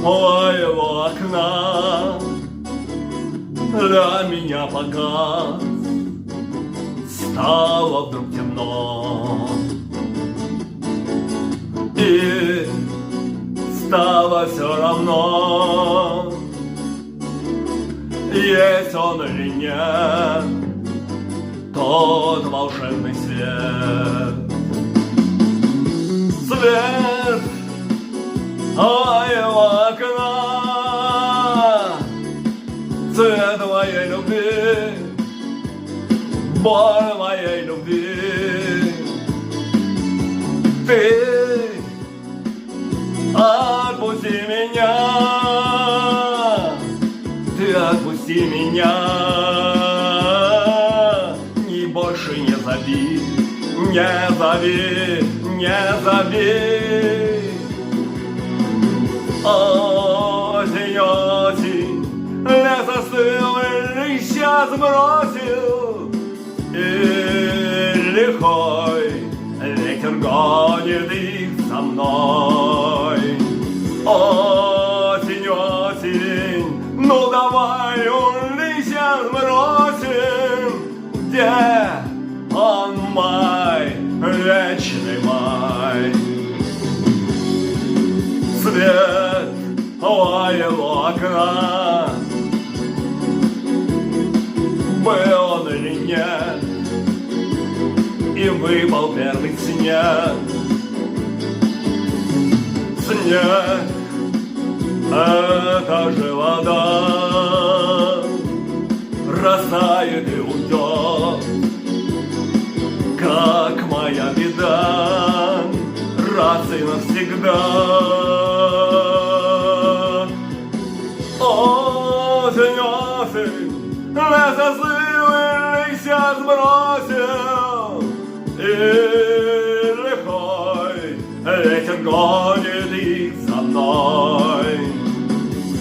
моего окна для меня погас, стало вдруг темно, и стало все равно, есть он или нет тот волшебный свет. Свет моего окна, цвет твоей любви, боль моей любви. Ты отпусти меня, ты отпусти меня, и больше не зови, не зови, не зови. Осень, осень, лес остыл и листья сбросил, и лихой ветер гонит их со мной. Осень, осень, ну давай листья сбросим, где он май, вечный май. Свет моего окна, был он или нет, и выпал первый снег. Снег — это же вода, растает и уйдет, как моя беда, раз и навсегда. Осень, осень, лес остыл и листья сбросил, и лихой ветер гонит их за мной.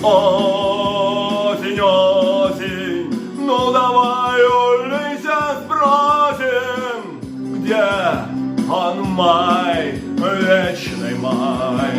Осень, осень, ну давай листья сбросим, где он май, вечный май.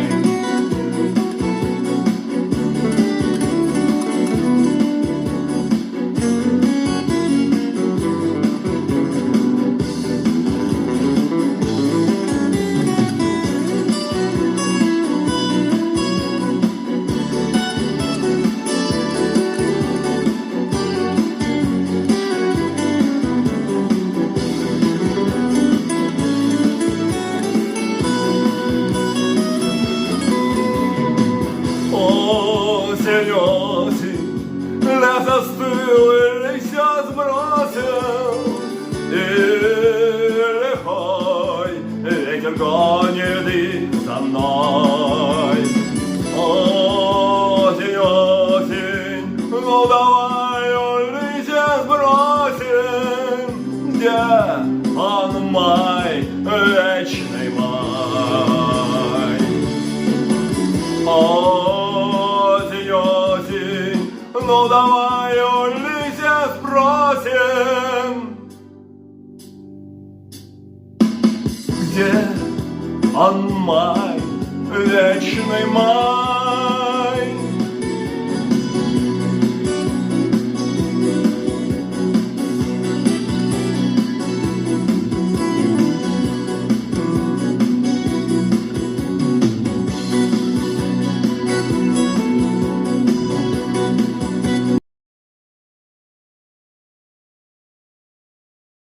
Осень, осень, лес остыл и листья сбросил, и лихой ветер гонит их за мной. Осень, осень, ну давай листья сбросим, где он май, вечный май. Осень, осень, ну давай листья сбросим, где он май, вечный май.